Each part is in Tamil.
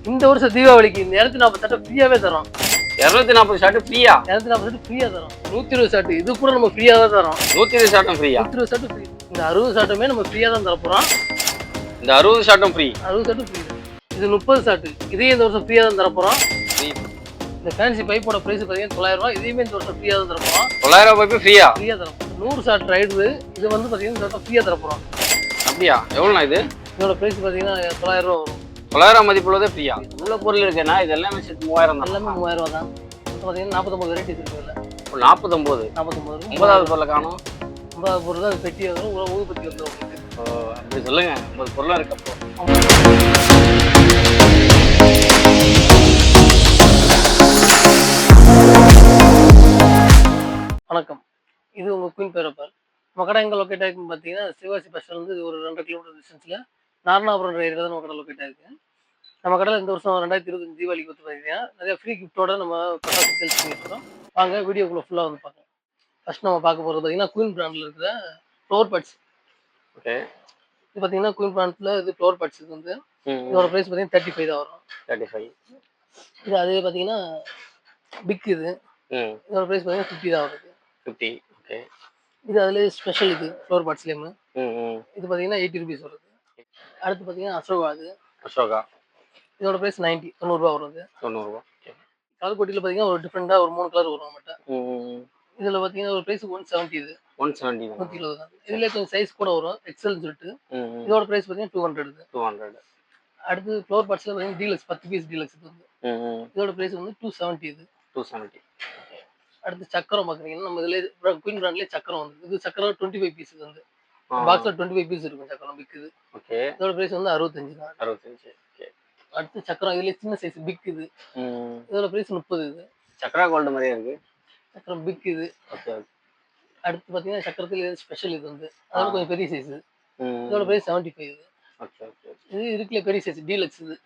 இந்த வருஷம் தீபாவளிக்கு இந்த 240 ஷர்ட் ஃப்ரீயாவே தரோம். 240 ஷர்ட் ஃப்ரீயா? 240 ஷர்ட் ஃப்ரீயா தரோம். 120 ஷர்ட் இது கூட நம்ம ஃப்ரீயா தான் தரோம். 120 ஷர்ட்டும் ஃப்ரீயா? 120 ஷர்ட் ஃப்ரீ. இந்த 60 ஷர்ட்டுமே நம்ம ஃப்ரீயா தான் தர போறோம். இந்த 60 ஷர்ட்டும் ஃப்ரீ? 60 shirt free. இது 30 ஷர்ட். இதையும் இந்த வருஷம் ஃப்ரீயா தான் தர போறோம். இந்த ஃபேன்சி பைப்போட பிரைஸ் பாத்தீங்கன்னா 900 ரூபாய். இதையுமே இந்த வருஷம் ஃப்ரீயா தான் தர போறோம். 900 ரூபாய்க்கு ஃப்ரீயா? ஃப்ரீயா தரோம். 100 ஷர்ட் ரைடு இது வந்து பாத்தீங்கன்னா இந்த வருஷம் ஃப்ரீயா தர போறோம். அப்படியா? எவ்வளோண்ணா இது? இதோட பிரைஸ் பாத்தீங்கன்னா 900 ரூபா வரும். 900 மதிப்புள்ளதே ஃப்ரீயா? உள்ள பொருள் இருக்குன்னா இது எல்லாமே சேர்த்து 3000 தான். எல்லாமே 3000 ரூபா தான். பாத்தீங்கன்னா 49 வெரைட்டிஸ் இருக்கு இல்ல. 49 9வது பொருளை காணும். 9வது பொருள் தான் பெட்டி வரும். ஊதுபத்தி வந்து உங்களுக்கு. அப்படி சொல்லுங்க. 50 பொருளாக இருக்கப்போ. வணக்கம், இது உங்கள் குயின் பேரப்பர். நம்ம கடை எங்கே லொக்கேட் ஆகிருக்குன்னு பார்த்தீங்கன்னா சிவாசி பஸ் ஸ்டாண்ட்லேருந்து ஒரு 2 கிலோமீட்டர் டிஸ்டன்ஸில் நாரணாபுரம் ஏரியா தான் நம்ம கடை லொக்கேட் ஆகிருக்கு. நம்ம கடையில் இந்த வருஷம் 2025 தீபாவளிக்கு வந்து பார்த்தீங்கன்னா நிறைய ஃப்ரீ கிஃப்ட்டோட நம்ம பட்டாசு சேல்ஸ் பண்ணிட்டுருக்கோம். வாங்க வீடியோக்குள்ளே ஃபுல்லாக வந்து பார்க்கலாம். ஃபஸ்ட் நம்ம பார்க்க போகிறது பார்த்தீங்கன்னா குயின் பிராண்டில் இருக்கிற ஃப்ளோர் பட்ஸ். ஓகே, இது பார்த்தீங்கன்னா குயின் பிராண்டில் இது ஃப்ளோர் பட்ஸ். இது வந்து இதோட ப்ரைஸ் பார்த்தீங்கன்னா 35 தான் வரும். 35. இது அதே பார்த்தீங்கன்னா பிக். இது இதோட ப்ரைஸ் பார்த்தீங்கன்னா 50 தான் வருது. 50. ஓகே, இது அதுலேயே ஸ்பெஷல். இது ஃப்ளோர் பட்ஸ்லேயுமே இது பார்த்தீங்கன்னா 80 ருபீஸ் வருது. அடுத்து பார்த்தீங்கன்னா அசோகா. அது அசோகா இதோட ப்ரைஸ் 90 ரூபா வருது. 90 ரூபா. கலர் கோட்டியில் பார்த்தீங்கன்னா ஒரு டிஃப்ரெண்டாக ஒரு 3 கலர் வரும் நம்மகிட்ட. இதில் பார்த்தீங்கன்னா ஒரு ப்ரைஸ் 170. இது 170 120 தான். இதில் கொஞ்சம் சைஸ் கூட வரும், எக்ஸல்னு சொல்லிட்டு. இதோட ப்ரைஸ் பார்த்தீங்கன்னா 200. 200. அடுத்து ஃப்ளோர் பட்ஸில் பார்த்தீங்கன்னா டீலக்ஸ் 10 பீஸ் டீலக்ஸ். இது வந்து இதோட ப்ரைஸ் வந்து 270. இது 270. அடுத்து சக்கரம் பார்க்குறீங்கன்னா நம்ம இதில் குயின் பிராண்ட்லேயே சக்கரம் வந்து இது சக்கரம் 25 பீஸ். இது வந்து பாக்ஸில் 25 பீஸ் இருக்கும் சக்கரம் விற்குது. ஓகே, இதோட ப்ரைஸ் வந்து 65 தான். 65. ஓகே, அடுத்து சக்கரம் இதுலேயே சின்ன சைஸ் பிக். இது இதோட ப்ரைஸ் 30. இது சக்கரா கோல்டு மாதிரியே இருக்கு. சக்கரம் பிக். இது ஓகே. அடுத்து பார்த்தீங்கன்னா சக்கரத்தில் ஸ்பெஷல். இது வந்து அதோட கொஞ்சம் பெரிய சைஸ். இதோட ப்ரைஸ் 75. இது ஓகே. ஓகே, இது இருக்குல்ல பெரிய சைஸ் டீலக்ஸ். இது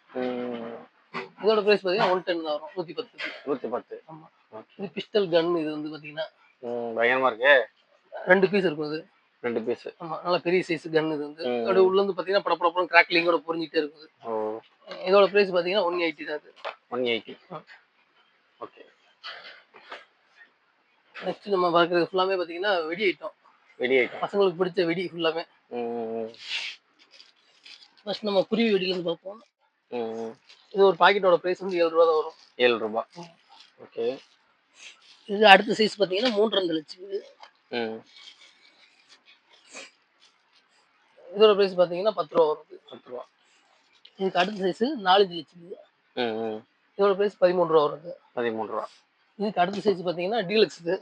இதோட ப்ரைஸ் பார்த்தீங்கன்னா 110 தான் வரும். 110. 110. ஆமாம். இது பிஸ்டல் கன். இது வந்து பார்த்தீங்கன்னா பயங்கரமா இருக்கு. 2 பீஸ் இருக்கும். இது 2 பீஸ். ஆமாம், நல்லா பெரிய சைஸ் கன். இது வந்து அப்படியே உள்ளேருந்து பார்த்தீங்கன்னா படப்படப்படம் கிராக்லிங்கோட பொறிஞ்சிட்டே இருக்குது. இதோட ப்ரைஸ் பார்த்தீங்கன்னா 180 தான். அது 180. ஓகே. நெக்ஸ்ட் நம்ம பார்க்குறது ஃபுல்லாமே பார்த்தீங்கன்னா வெடி ஐட்டம். வெடி ஐட்டம் பசங்களுக்கு பிடிச்ச வெடி ஃபுல்லாமே. ஃபர்ஸ்ட் நம்ம குருவி வெடியிலேருந்து பார்ப்போம். இது ஒரு பாக்கெட்டோட ப்ரைஸ் வந்து 7 ரூபா தான் வரும். 7 ரூபா. ஓகே. இது அடுத்த சைஸ் பார்த்தீங்கன்னா 3.5 லட்சம். இதோட ப்ரைஸ் பார்த்தீங்கன்னா 10 ரூபா வரும். 10 ரூபா. இதுக்கு அடுத்த சைஸ் 4 லட்சம். இதோட ப்ரைஸ் 13 ரூபா வருது. 13 ரூபா. இதுக்கு அடுத்த சைஸ் பார்த்தீங்கன்னா டீலக்ஸ். இது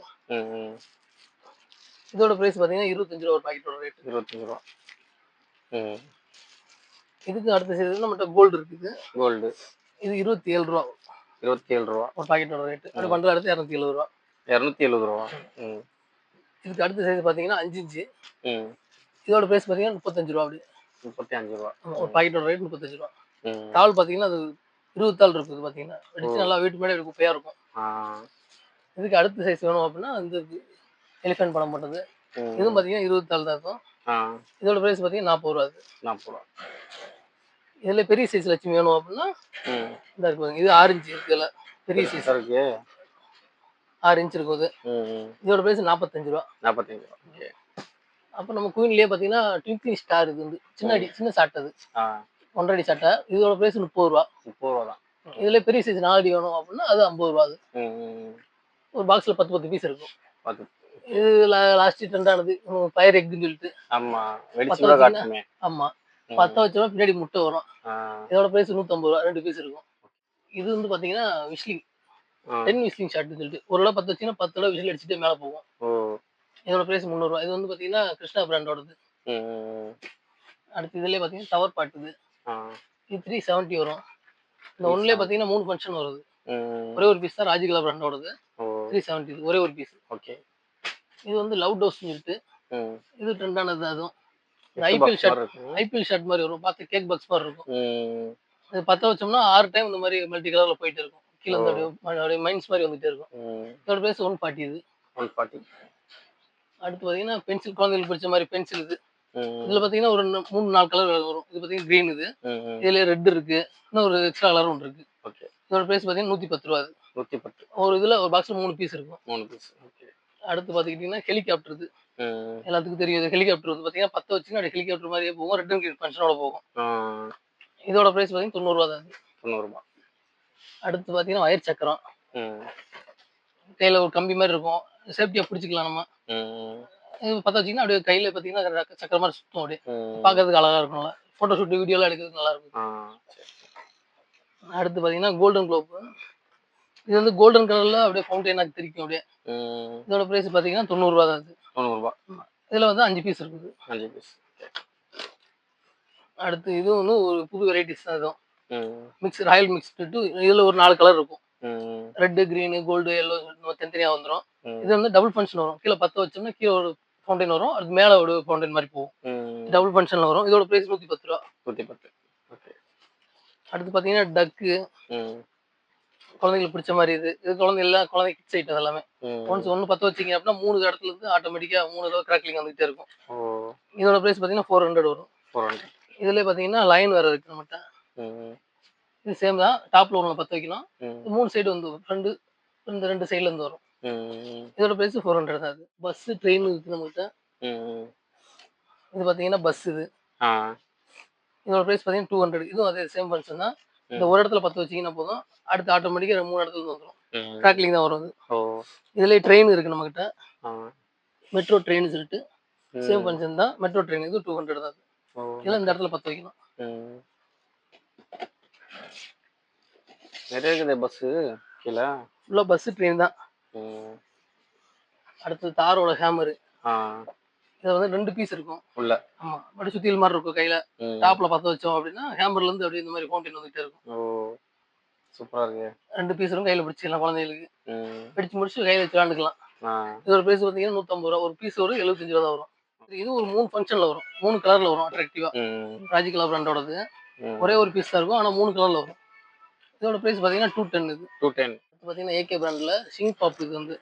இதோட ப்ரைஸ் பார்த்தீங்கன்னா 25 ரூபா ஒரு பாக்கெட்டோட ரேட். 25 ரூபா. இதுக்கு அடுத்த சைஸ் நம்மகிட்ட கோல்டு இருக்குது. கோல்டு இது 27 ரூபா. 27 ரூபா ஒரு பாக்கெட்டோட ரேட். அது பண்டல் அடுத்து 270 ரூபா. 270 ரூபா. இதுக்கு அடுத்த சைஸ் பார்த்தீங்கன்னா 5 இன்ச்சு. இதோட ப்ரைஸ் பார்த்தீங்கன்னா 35 ரூபா. அப்படி 35 ரூபா. ஒரு பாக்கெட்டோட ரேட் 35 ரூபா. தாள் பார்த்தீங்கன்னா அது 20 தாள் இருக்குது. பார்த்தீங்கன்னா வெடிச்சு நல்லா வீட்டு மேலே குப்பையாக இருக்கும். இதுக்கு அடுத்த சைஸ் வேணும் அப்படின்னா இந்த எலிஃபென்ட் படம் போட்டது. இதுவும் பார்த்தீங்கன்னா 20 தாள் தான் இருக்கும். இதோட ப்ரைஸ் பார்த்தீங்கன்னா 40 ரூபா. அது 40 ரூபா. இதில் பெரிய சைஸ் லட்சுமி வேணும் அப்படின்னா இந்த இருக்குங்க. இது 6 இன்ச்சு இருக்குல்ல பெரிய சைஸ் இருக்கு. 6 இன்ச் இருக்கும். இது இதோட ப்ரைஸ் 45 ரூபா. 45 ரூபா. ஓகே. அப்போ நம்ம குயின்லேயே பார்த்தீங்கன்னா ட்விங்க்லிங் ஸ்டார். இது வந்து சின்ன சாட்டை. அது 1.5 அடி சாட்டை. இதோட ப்ரைஸ் 30 ரூபா. 30 ரூபா தான். இதில் பெரிய சைஸ் 4 அடி வேணும் அப்படின்னா அது 50 ரூபா. அது ஒரு பாக்ஸில் 10 பீஸ் இருக்கும். இது லாஸ்ட் ட்ரெண்ட் ஆனது ஃபயர் எக்னு சொல்லிட்டு. ஆமாம், 10 வச்சோம்னா பின்னாடி முட்டை வரும். இதோட ப்ரைஸ் 150 ரூபா. 2 பீஸ் இருக்கும். இது வந்து பார்த்தீங்கன்னா விஸ்லிங் 10 விஸ்லிங் ஷாட்னு சொல்லிட்டு ஒரு தடவை 10 வச்சிங்கன்னா 10 தடவை விசில் அடிச்சுட்டு மேலே போகும். இதோட ப்ரைஸ் 300 ரூபா. இது வந்து பார்த்தீங்கன்னா கிருஷ்ணா பிராண்டோடது. அடுத்து இதுலேயே பார்த்தீங்கன்னா டவர் பாட்டு. இது 370 வரும். இந்த ஒன்லேயே பார்த்தீங்கன்னா 3 ஃபங்க்ஷன் வருது. ஒரே ஒரு பீஸ் தான் ராஜிகலா பிராண்டோடது. 370 ஒரே ஒரு பீஸ். ஓகே. இது வந்து லவ் டோஸ்ன்னு சொல்லிட்டு இது ட்ரெண்டானது. அதுவும் ஐபிஎல் ஷர்ட் மாதிரி வரும். பார்த்து கேக் பாக்ஸ் மாதிரி இருக்கும். இது 10 வச்சோம்னா 6 டைம் இந்த மாதிரி மல்டி கலர்ல போயிட்டே இருக்கும். கீழே அப்படியே மைன்ஸ் மாதிரி வந்துட்டே இருக்கும். இதோட ப்ரைஸ் 140. இது 140. அடுத்து பார்த்தீங்கன்னா பென்சில், குழந்தைகளுக்கு பிடிச்ச மாதிரி பென்சில். இது இதுல பாத்தீங்கன்னா ஒரு 3-4 கலர் வரும். இது பாத்தீங்கன்னா கிரீன் இது. இதுல ரெட் இருக்கு. இன்னும் ஒரு எக்ஸ்ட்ரா கலர் ஒன்று இருக்கு. ஓகே. இதோட பிரைஸ் பாத்தீங்கன்னா 110 ரூபா. 110. ஒரு இதுல ஒரு பாக்ஸ்ல 3 பீஸ் இருக்கும். 3 பீஸ். ஓகே. அடுத்து பாத்துக்கிட்டீங்கன்னா ஹெலிகாப்டர் இது. எல்லாத்துக்கும் தெரியும். இது ஹெலிகாப்டர் வந்து பாத்தீங்கன்னா பத்த வச்சுன்னா அப்படியே ஹெலிகாப்டர் மாதிரியே போகும். ரெட் அண்ட் கிரீன் ஃபங்க்ஷனோட போகும். இதோட பிரைஸ் பாத்தீங்கன்னா 90 ரூபா தான். 90 ரூபா. அடுத்து பாத்தீங்கன்னா வயர் சக்கரம். கையில ஒரு கம்பி மாதிரி இருக்கும். சேஃப்டியா பிடிச்சிக்கலாம் நம்ம. இது பத்த வச்சீங்கன்னா அப்படியே கையில பாத்தீங்கன்னா சக்கர மாதிரி சுத்தும். அப்படியே பாக்குறதுக்கு அழகா இருக்கும்ல. போட்டோ ஷூட் வீடியோ எல்லாம் எடுக்கிறதுக்கு நல்லா இருக்கும். அடுத்து பாத்தீங்கன்னா கோல்டன் குளோப். இது வந்து கோல்டன் கலர்ல அப்படியே ஃபவுண்டைனா தெரிக்கும் அப்படியே. இதோட பிரைஸ் பாத்தீங்கன்னா 90 ரூபா தான். 90 ரூபா. இதுல வந்து 5 பீஸ் இருக்குது. 5 பீஸ். அடுத்து இது வந்து ஒரு புது வெரைட்டிஸ் தான். இதுவும் மிக்ஸ் ராயல் மிக்ஸ் இதுல ஒரு 4 கலர் இருக்கும். ரெட், கிரீன், கோல்டு, எல்லோ தனித்தனியா வந்துடும். இது வந்து டபுள் ஃபங்க்ஷன் வரும். கீழே பத்த வச்சோம்னா கீழே ஒரு ஃபவுண்டைன் வரும். அது மேல ஒரு ஃபவுண்டைன் மாதிரி போகும். டபுள் ஃபங்க்ஷன்ல வரும். இதோட பிரைஸ் 110 ரூபா. 110. ஓகே. அடுத்து பாத்தீங்கன்னா டக்கு. குழந்தைங்களுக்கு பிடிச்ச மாதிரி இது குழந்தை கிட்ஸ் ஐட்டம் எல்லாமே. ஒன்று பத்த வச்சிங்க அப்படின்னா 3 இடத்துல இருந்து ஆட்டோமேட்டிக்கா 3 தடவை கிராக்லிங் வந்துகிட்டே இருக்கும். இதோட பிரைஸ் பாத்தீங்கன்னா 400 வரும். 400. இதுல பாத்தீங்கன்னா லைன் வேற இருக்கு நம்மகிட்ட. இது சேம் தான். டாப்ல ஒண்ணு பத்த வைக்கணும். 3 சைடு வந்து ஃப்ரண்ட் இந்த 2 சைடுல இருந்து வரும். இதோட பிரைஸ் 400 தான். பஸ் ட்ரெயின் இருக்கு நம்மகிட்ட. இது பாத்தீங்கன்னா பஸ் இது. இதோட பிரைஸ் பாத்தீங்கன்னா 200. இதுவும் அதே சேம் ஃபங்க்ஷன் தான். இந்த ஒரு இடத்துல பத்த வச்சீங்கன்னா போதும். அடுத்து ஆட்டோமேட்டிக்கா 3 இடத்துல இருந்து வந்துரும். கிராக்லிங் தான் வரும். இதுல ட்ரெயின் இருக்கு நம்மகிட்ட. மெட்ரோ ட்ரெயின் சொல்லிட்டு சேம் ஃபங்க்ஷன் தான். மெட்ரோ ட்ரெயின் இது 200 தான். இதெல்லாம் இந்த இடத்துல பத்த வைக்கணும். நிறைய இருக்குது பஸ் கீழ. ஃபுல்லா பஸ் ட்ரெயின் தான். அடுத்து தாரோட ஹேமர். இது வந்து 2 பீஸ் இருக்கும் உள்ள. ஆமா. அப்படியே சுத்தியல் மாதிரி இருக்கும் கையில. டாப்ல பத்த வச்சோம் அப்படின்னா ஹேமர்ல இருந்து அப்படியே இந்த மாதிரி ஃபவுண்டைன் வந்துட்டே இருக்கும். சூப்பரா இருக்கு. 2 பீஸ் இருக்கும். கையில பிடிச்சிக்கலாம் குழந்தைகளுக்கு. பிடிச்சு முடிச்சு கையில வச்சு விளையாண்டுக்கலாம். இதோட பிரைஸ் பாத்தீங்கன்னா 150 ரூபா. ஒரு பீஸ் ஒரு 75 ரூபா தான் வரும். இது ஒரு 3 ஃபங்க்ஷன்ல வரும். 3 கலர்ல வரும் அட்ராக்டிவா. ராஜி கலர் பிராண்டோடது. ஒரே ஒரு பீஸ் தான் இருக்கும். ஆனா 3 கலர்ல வரும். இதோட பிரைஸ் பாத்தீங்கன்னா 210 இது. 210. பாத்தீங்கன்னா ஏகே பிராண்ட்ல சிங் பாப் இது வந்து.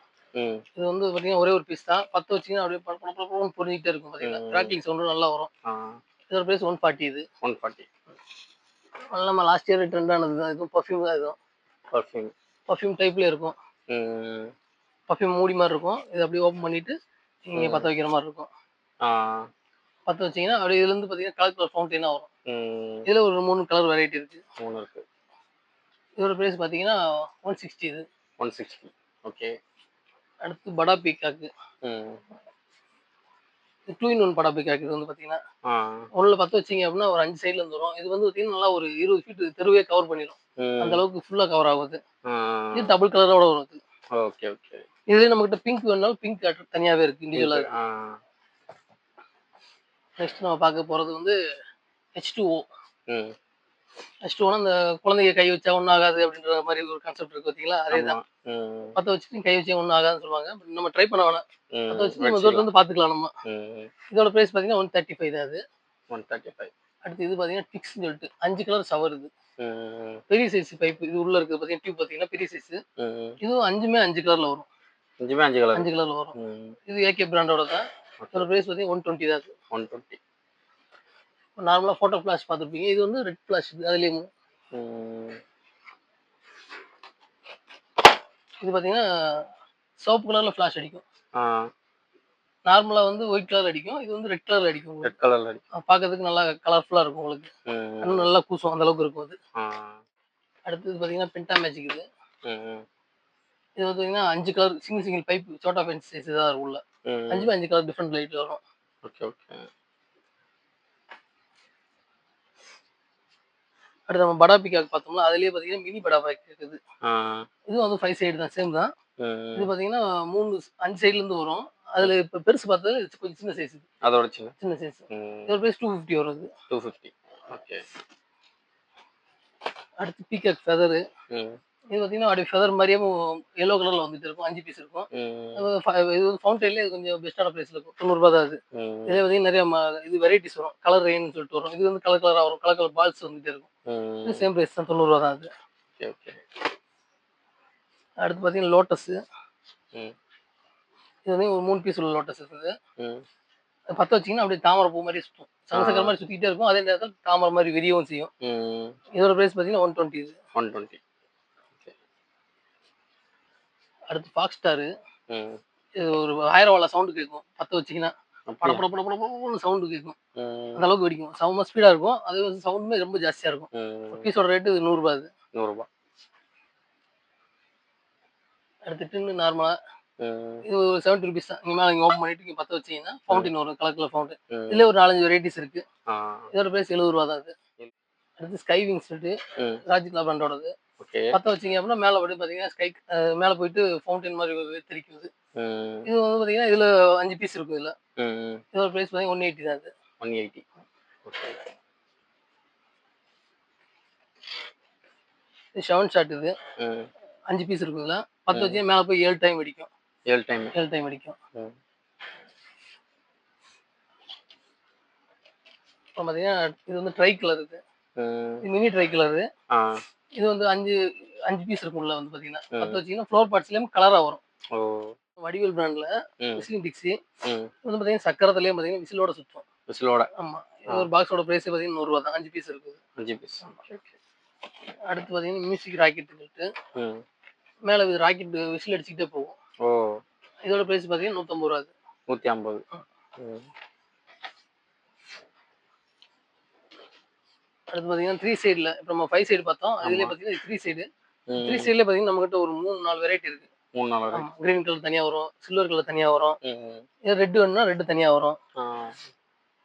இது வந்து பாத்தீங்கன்னா ஒரே ஒரு பீஸ் தான். பத்த வச்சீங்கன்னா அப்படியே படபடன்னு பொரிஞ்சிட்டே இருக்கும் பாத்தீங்கன்னா. கிராக்லிங் சவுண்ட் நல்லா வரும். இதோட பிரைஸ் 140 இது. 140. நம்ம லாஸ்ட் இயர் ட்ரெண்ட் ஆனது தான். இது பர்ஃப்யூம் தான். இது பர்ஃப்யூம் டைப்ல இருக்கும். பர்ஃப்யூம் மூடி மாதிரி இருக்கும். இது அப்படியே ஓபன் பண்ணிட்டு நீங்க பத்த வைக்கிற மாதிரி இருக்கும். பத்த வச்சீங்கன்னா அப்படியே இதுல இருந்து பாத்தீங்கன்னா கலர் ஃபவுண்டைனா வரும். இதுல ஒரு 3 கலர் வெரைட்டி இருக்கு. 3 இருக்கு. இதோட பிரைஸ் பாத்தீங்கன்னா 160 இது. 160. ஓகே. அடுத்து படா பீகாக். 2 in 1 Bada peacock. இது வந்து பாத்தீங்கன்னா ஒண்ணுல பத்த வச்சீங்க அப்படின்னா ஒரு 5 சைடுல இருந்து வரும். இது வந்து பாத்தீங்கன்னா நல்லா ஒரு 20 ஃபீட் தெருவே கவர் பண்ணிடும். அந்த அளவுக்கு ஃபுல்லா கவர் ஆகுது. இது டபுள் கலரோட வரும். Okay okay. இதுல நம்ம கிட்ட பிங்க் வேணாலும் பிங்க் தனியாவே இருக்கு. இண்டிவிஜுவலா இருக்கு. நெக்ஸ்ட் நம்ம பார்க்க போறது வந்து H2O. H2O அந்த குழந்தைங்க கை வச்சா ஒன்றும் ஆகாது அப்படின்ற மாதிரி ஒரு கான்செப்ட் இருக்கு பார்த்தீங்களா? அதே தான். பற்ற வச்சுட்டு கை வச்சா ஒன்றும் ஆகாதுன்னு சொல்லுவாங்க. நம்ம ட்ரை பண்ண வேணாம். பற்ற வச்சு நம்ம தூரத்துல இருந்து பார்த்துக்கலாம் நம்ம. இதோட பிரைஸ் பார்த்தீங்கன்னா 135 தான் அது. 135. அடுத்து இது பார்த்தீங்கன்னா டிக்ஸ்னு சொல்லிட்டு 5 கலர் ஷவர் இது. பெரிய சைஸ் பைப் இது உள்ள இருக்கு பார்த்தீங்கன்னா டியூப் பார்த்தீங்கன்னா பெரிய சைஸ். இதுவும் 5மே 5 கலர்ல வரும். 5மே 5 கலர். 5 கலர்ல வரும். இது ஏகே பிராண்டோட தான். இதோட பிரைஸ் பார்த்தீங்கன்னா 120 தான். 120. நார்மலா போட்டோ ஃபிளாஷ் பார்த்துருப்பீங்க. இது வந்து ரெட் ஃபிளாஷ். அதுலயும் இது பாத்தீங்கன்னா சோப்பு கலர்ல ஃபிளாஷ் அடிக்கும். நார்மலா வந்து ஒயிட் கலர் அடிக்கும். இது வந்து ரெட் கலர்ல அடிக்கும். ரெட் கலர்ல அடிக்கும். பார்க்கிறதுக்கு நல்லா கலர்ஃபுல்லா இருக்கும் உங்களுக்கு. இன்னும் நல்லா கூசும் அந்த அளவுக்கு இருக்கும் அது. அடுத்து பாத்தீங்கன்னா பென்டா மேஜிக் இது. இது பாத்தீங்கன்னா 5 கலர் சிங்கிள் பைப் சோட்டா பென்ஸ் சைஸ் தான் இருக்கும் உள்ள. 5மே 5 கலர் டிஃபரண்ட் லைட் வரும். Okay okay. அடுத்து நம்ம படா பீகாக் பார்த்தோம்னா அதுலயே பாத்தீங்கன்னா மினி படா பீகாக் இருக்குது. இது வந்து 5 சைடு தான் சேம் தான். இது பாத்தீங்கன்னா 5 சைடுல இருந்து வரும். அதுல இப்ப பெருசு பார்த்தது கொஞ்சம் சின்ன சைஸ். அதோட சின்ன சைஸ். இதோட பிரைஸ் 250 வரும். 250. ஓகே. அடுத்து பீகாக் ஃபெதர். இது பாத்தீங்கன்னா அப்படியே ஃபெதர் மாதிரியே yellow கலர்ல வந்துட்டு இருக்கும். 5 பீஸ் இருக்கும். இது வந்து ஃபவுண்டைன்ல கொஞ்சம் பெஸ்டான பிரைஸ்ல இருக்கும். 90 ரூபாய் தான் அது. இதே பாத்தீங்கன்னா நிறைய இது வெரைட்டிஸ் வரும். கலர் ரெயின் சொல்லிட்டு வரும். இது வந்து கலர் கலரா வரும். கலர் கலர் பால்ஸ் வந்துட்டே இருக்கும். இது சேம் பிரைஸ் தான். 90 ரூபாய் தான் அது. Okay okay. அடுத்து பாத்தீங்கன்னா லோட்டஸ். இது வந்து ஒரு 3 பீஸ் உள்ள லோட்டஸ் இருக்குது. பத்த வச்சீங்கன்னா அப்படியே தாமரை பூ மாதிரி சுத்தும். சக்கர மாதிரி சுத்திக்கிட்டே இருக்கும். அதே நேரத்துல தாமரை மாதிரி விரியவும் செய்யும். இதோட பிரைஸ் பார்த்தீங்கன்னா 120 இது. 120. அடுத்து ஃபாக்ஸ் ஸ்டார். இது ஒரு 1000 வாட் சவுண்ட் கேட்கும். பத்த வச்சீங்கன்னா பட பட பட படன்னு சவுண்ட் கேட்கும். அந்த அளவுக்கு வெடிக்கும். செம்ம ஸ்பீடா இருக்கும். அது சவுண்டுமே ரொம்ப ஜாஸ்தியா இருக்கும். பீஸோட ரேட்டு ரூ. 100 இது. ரூ. 100. அடுத்து டின்னு நார்மலா இது ஒரு 70 ரூபீஸ் தான். இங்க மேல நீங்க ஓப்பன் பண்ணிட்டு இங்க பத்த வச்சீங்கன்னா ஃபவுண்டைன் வரும். Colour fountain. இதுல ஒரு 4-5 வெரைட்டிஸ் இருக்கு. இதோட பிரைஸ் ரூ. 70 தான் இது. அடுத்து ஸ்கை விங்ஸ் ராஜித்லா பிராண்டோடது. பத்த வச்சீங்க அப்படின்னா மேல அப்படியே பாத்தீங்கன்னா ஸ்கை மேல போயிட்டு ஃபவுண்டைன் மாதிரி தெரிக்குது. இது வந்து பாத்தீங்கன்னா இதுல 5 பீஸ் இருக்கும் இதுல. இதோட பிரைஸ் பாத்தீங்கன்னா 180 தான் இது. 180. இது 7 ஷாட் இது. 5 பீஸ் இருக்கும் இதுல. பத்த வச்சீங்கன்னா மேல போய் 7 டைம் வெடிக்கும். 7 டைம் வெடிக்கும். அப்புறம் பாத்தீங்கன்னா இது வந்து ட்ரை கலர் இது. Mini try colour. இது வந்து 5 பீஸ் இருக்கும் உள்ள வந்து பாத்தீங்கன்னா. பத்த வச்சீங்கன்னா ஃப்ளோர் பார்ட்ஸ்லயும் கலரா வரும். வடிவேல் பிராண்ட்ல விசிலிங் டிக்ஸி. இது வந்து பாத்தீங்கன்னா சக்கரத்திலேயே பாத்தீங்கன்னா விசிலோட சுத்தும். விசிலோட. ஆமா. ஒரு பாக்ஸோட பிரைஸ் பாத்தீங்கன்னா 100 தான். 5 பீஸ் இருக்குது. 5 பீஸ். அடுத்து பாத்தீங்கன்னா மியூசிக் ராக்கெட் சொல்லிட்டு. மேல ராக்கெட் விசில் அடிச்சுக்கிட்டே போகும். இதோட பிரைஸ் பாத்தீங்கன்னா 150 அது. 150. அடுத்து பாத்தீங்கன்னா 3 சைடுல இப்ப நம்ம 5 சைடு பார்த்தோம். அதுலயே பாத்தீங்கன்னா 3 சைடு. 3 சைடுல பாத்தீங்கன்னா நம்ம கிட்ட ஒரு 3-4 வெரைட்டி இருக்கு. 3-4 வெரைட்டி. கிரீன் கலர் தனியா வரும், சில்வர் கலர் தனியா வரும். இது ரெட் வேணும்னா ரெட் தனியா வரும்.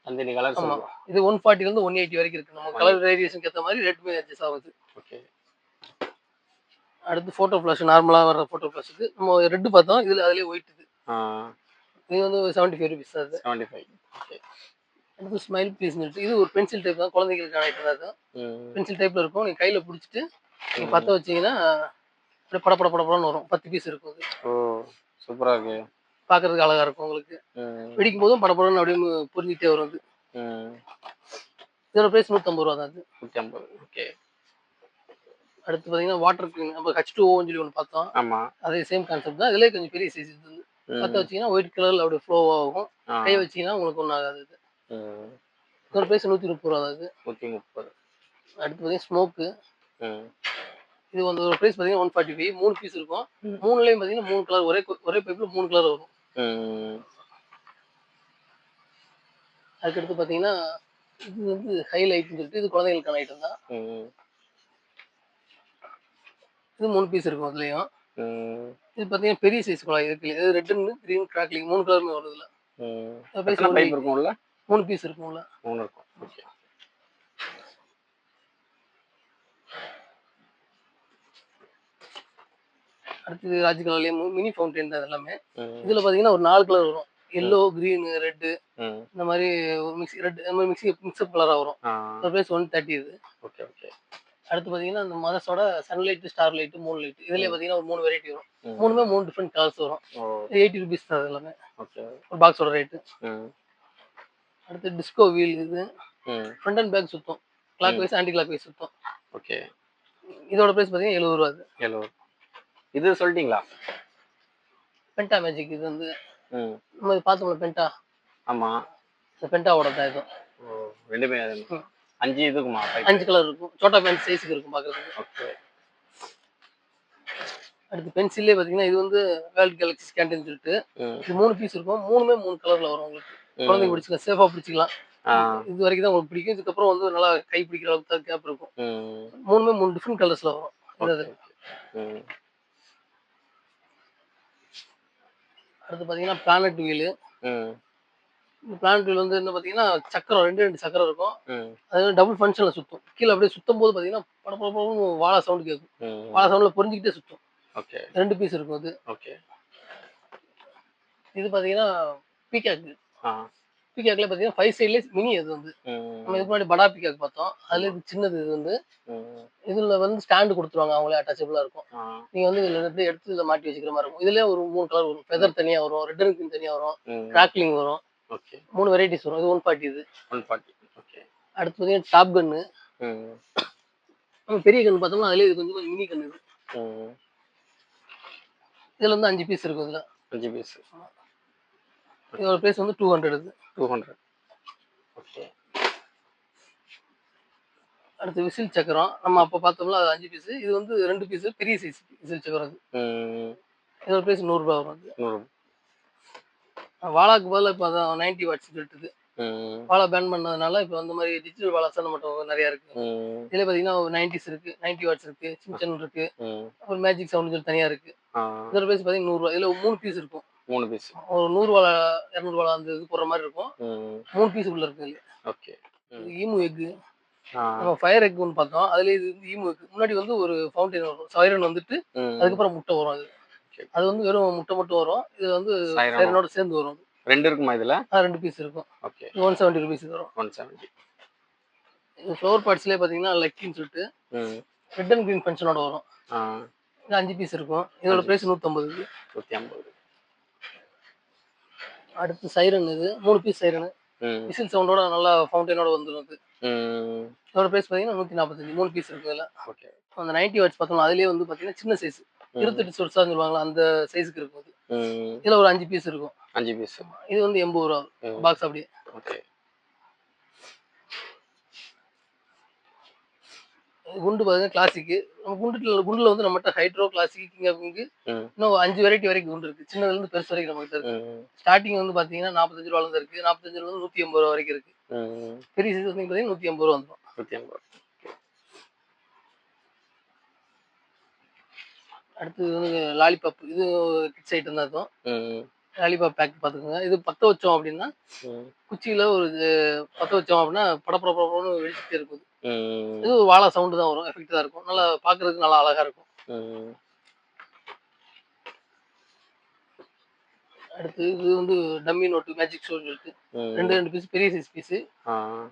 அந்த கலர் சொல்லுங்க. இது 140 ல இருந்து 180 வரைக்கும் இருக்கு. நம்ம கலர் வேரியேஷனுக்கு ஏத்த மாதிரி ரேட்மே அட்ஜஸ்ட் ஆகுது. ஓகே. அடுத்து போட்டோ ஃபிளாஷ் நார்மலா வர போட்டோ ஃபிளாஷ்க்கு நம்ம ரெட் பார்த்தோம். இதுல அதுலயே ஒயிட் இது. இது வந்து 75 ரூபீஸ் அது. 75. ஓகே. அடுத்து ஸ்மைல் ப்ளீஸ் இது ஒரு பென்சில் டைப் தான். குழந்தைகளுக்கான ஐட்டம் தான் அது. பென்சில் டைப்ல இருக்கும். நீங்க கையில பிடிச்சிட்டு நீங்க பத்த வச்சீங்கன்னா அப்படியே பட பட படன்னு வரும். 10 பீஸ் இருக்கும் அது. சூப்பரா இருக்கு. பாக்குறதுக்கு அழகா இருக்கும் உங்களுக்கு. வெடிக்கும் போதும் படபடன்னு அப்படியே புரிஞ்சிட்டே வரும் அது. இதோட பிரைஸ் 150 தான் அது. 150. ஓகே. அடுத்து பாத்தீங்கன்னா வாட்டர் கிளீன் நம்ம H2O சொல்லி ஒன்னு பார்த்தோம். ஆமா. அதே சேம் கான்செப்ட் தான். இதுலயே கொஞ்சம் பெரிய சைஸ் இது. பத்த வச்சீங்கன்னா ஒயிட் கலர்ல அப்படியே ஃப்ளோ ஆகும். கை வச்சீங்கன்னா உங்களுக்கு ஒன்றும் ஆகாது இது. இதோட பிரைஸ் 130 தான் அது. 130. அடுத்து பாத்தீங்கன்னா ஸ்மோக்கு. இது வந்து ஒரு பிரைஸ் பாத்தீங்கன்னா 145. 3 பீஸ் இருக்கும். மூணுலயும் பாத்தீங்கன்னா 3 கலர் ஒரே பைப்ல 3 கலர் வரும். அதுக்கடுத்து பாத்தீங்கன்னா இது வந்து ஹைலைட்னு சொல்லிட்டு இது குழந்தைகளுக்கான ஐட்டம் தான். இது 3 பீஸ் இருக்கும் அதுலயும். இது பாத்தீங்கன்னா பெரிய சைஸ் குழாய் இருக்கு. இது ரெட் அண்ட் கிரீன் கிராக்லிங் 3 கலருமே வருதுல. எத்தனை பைப் இருக்கும்ல? 3 பீஸ் இருக்கும்ல. 3 இருக்கும். ஓகே. அடுத்து ராஜ் கலர்லயே மினி ஃபவுண்டைன் தான் எல்லாமே. இதுல பாத்தீங்கன்னா ஒரு 4 கலர் வரும். yellow, green, red இந்த மாதிரி மிக்ஸ் ரெட் இந்த மாதிரி மிக்ஸ்அப் கலரா வரும். அது பிரைஸ் 130 இது. Okay okay. அடுத்து பாத்தீங்கன்னா இந்த மதர்ஸோட sunlight, starlight, moonlight இதுலயே பாத்தீங்கன்னா ஒரு 3 வெரைட்டி வரும். மூணுமே 3 டிஃபரெண்ட் கலர்ஸ் வரும். 80 ரூபீஸ் தான் எல்லாமே. ஓகே. ஒரு பாக்ஸோட ரேட். அடுத்து டிஸ்கோ வீல் இது. ஃப்ரண்ட் அண்ட் பேக் சுத்தும். Clockwise anticlockwise சுத்தும். ஓகே. இதோட பிரைஸ் பாத்தீங்கன்னா 70 அது. 70. இது சொல்லிட்டீங்களா? பென்டா மேஜிக் இது வந்து நம்ம பார்த்தோம்ல பென்டா. ஆமா. இந்த பென்டாவோட தான் இது. ஓ ரெண்டுமே 5 இதுக்குமா? 5 கலர் இருக்கும். சோட்டா பேண்ட் சைஸ்க்கு இருக்கும் பார்க்கிறதுக்கு. ஓகே. அடுத்து பென்சில்லே பாத்தீங்கன்னா இது வந்து வேர்ல்ட் கேலக்ஸி ஸ்கேண்டின்னு சொல்லிட்டு இது 3 பீஸ் இருக்கும். மூணுமே 3 கலர்ல வரும் உங்களுக்கு. குழந்தைங்க பிடிச்சிக்கலாம், சேஃபா பிடிச்சிக்கலாம். இது வரைக்கும் தான் உங்களுக்கு பிடிக்கும். இதுக்கப்புறம் வந்து நல்லா கை பிடிக்கிற அளவுக்கு தான் கேப் இருக்கும். மூணுமே 3 டிஃபரெண்ட் கலர்ஸ்ல வரும். அடுத்து பாத்தீங்கன்னா பிளானட் வீல். இந்த பிளானட் வீல் வந்து என்ன பாத்தீங்கன்னா சக்கரம் 2 சக்கரம் இருக்கும். அது டபுள் ஃபங்க்ஷன்ல சுத்தும். கீழே அப்படியே சுத்தும் போது பாத்தீங்கன்னா படபடன்னு வாழ சவுண்ட் கேட்கும். வாழ சவுண்ட்ல புரிஞ்சுக்கிட்டே சுத்தும். ஓகே. 2 பீஸ் இருக்கும் அது. ஓகே. இது பாத்தீங்கன்னா பீகாக். பீகாக்ல பாத்தீங்கன்னா 5 சைடுல மினி அது வந்து. நம்ம இதுக்கு முன்னாடி படா பீகாக் பார்த்தோம். அதுல இது சின்னது இது வந்து. இதுல வந்து ஸ்டாண்ட் கொடுத்துருவாங்க. அவங்களே அட்டாச்சபிளா இருக்கும். நீங்க வந்து இதுல இருந்து எடுத்து இதை மாட்டி வச்சுக்கிற மாதிரி இருக்கும். இதுல ஒரு 3 கலர் வரும். ஃபெதர் தனியா வரும், ரெட் அண்ட் கிரீன் தனியா வரும், கிராக்லிங் வரும். ஓகே. 3 வெரைட்டிஸ் வரும். இது 140 இது. 140. ஓகே. அடுத்து பாத்தீங்கன்னா டாப் கன்னு. நம்ம பெரிய கன் பார்த்தோம்னா அதுலயே இது கொஞ்சம் மினி கன் இது. இதுல வந்து 5 பீஸ் இருக்கும் இதுல. 5 பீஸ். இதோட பிரைஸ் வந்து 200 இது. 200. ஓகே. அடுத்து விசில் சக்கரம். நம்ம அப்ப பார்த்தோம்ல அது 5 பீஸ். இது வந்து 2 பீஸ் பெரிய சைஸ் விசில் சக்கரம் அது. இதோட பிரைஸ் ரூ. 100 வரும் அது. 100. வாளாக்கு பதிலா இப்ப அதான் 90 வாட்ஸ் சொல்லிட்டு வாழா பேன் பண்ணதுனால இப்ப அந்த மாதிரி டிஜிட்டல் வாழாஸ் மட்டும் நிறைய இருக்கு. இதுல பாத்தீங்கன்னா 90s இருக்கு, 90 வாட்ஸ் இருக்கு, சின்சன் இருக்கு, அப்புறம் மேஜிக் சவுண்ட் சொல்லி தனியா இருக்கு. இதோட பிரைஸ் பாத்தீங்கன்னா 100 ரூபாய். இதுல 3 பீஸ் இருக்கும். 3 பீஸ். ஒரு 100 வாழா 200 வாழா அந்த இது போடுற மாதிரி இருக்கும். 3 பீஸ் உள்ள இருக்கு. ஓகே. ஈமு எக், நம்ம ஃபயர் எக் ஒன்று பார்த்தோம். அதுல இது ஈமு எக். முன்னாடி வந்து ஒரு ஃபவுண்டைன் வரும், சைரன் வந்துட்டு அதுக்கப்புறம் முட்டை வரும். அது வந்து வெறும் முட்டை மட்டும் வரும். இது வந்து சைரனோட சேர்ந்து வரும். 2 இருக்குமா இதுல? 2 பீஸ் இருக்கும். ஓகே. 170 ரூபீஸ் வரும். 170. இது ஃப்ளவர் பார்ட்ஸ்லயே பாத்தீங்கன்னா லக்கின்னு சொல்லிட்டு ரெட் அண்ட் கிரீன் ஃபங்க்ஷனோட வரும். இது 5 பீஸ் இருக்கும். இதோட பிரைஸ் 150. 150. அடுத்து சைரன், இது 3 பீஸ் சைரன். விசில் சவுண்டோட நல்லா ஃபவுண்டைனோட வந்துடும். இது இதோட பிரைஸ் பாத்தீங்கன்னா 145. 3 பீஸ் இருக்கு இதுல. ஓகே. அந்த 90 வாட்ஸ் பார்த்தோம்னா அதுலயே வந்து பாத்தீங்கன்னா சின்ன சைஸ் 28 சொர்ஸான்னு சொல்லுவாங்களா அந்த சைஸ்க்கு இருக்கும். இதுல ஒரு 5 பீஸ் இருக்கும். 5 பீஸ். இது வந்து 80 ரூபா பாக்ஸ் அப்படியே. ஓகே. குண்டு பாத்தீங்கன்னா கிளாசிக். நம்ம குண்டுல வந்து நம்மகிட்ட hydro, classic, king of king இன்னும் 5 வெரைட்டி வரைக்கும் குண்டு இருக்கு. சின்னதுல இருந்து பெருசு வரைக்கும் நம்ம கிட்ட இருக்கு. ஸ்டார்டிங் வந்து பாத்தீங்கன்னா 45 ரூபால இருந்து இருக்கு. 45 ரூபால 180 ரூபா வரைக்கும் இருக்கு. பெரிய சைஸ் வந்து பாத்தீங்கன்னா 180 ரூபா வந்துடும். 180. அடுத்து வந்து லாலிபாப். இது கிட்ஸ் ஐட்டம் தான் இருக்கும். லாலிபாப் பேக் பார்த்துக்கோங்க. இது பத்த வச்சோம் அப்படின்னா குச்சியில ஒரு பத்த வச்சோம் அப்படின்னா படப்படப்படன்னு வெடிச்சுட்டே இருக்கும். இது வாழா சவுண்டு தான் வரும், எஃபெக்ட் தான் இருக்கும். நல்லா பார்க்கறதுக்கு நல்லா அழகா இருக்கும். அடுத்து இது வந்து டம்மி நோட்டு மேஜிக் ஷோ இருக்கு. 2 பீஸ் பெரிய சைஸ் பீஸ்.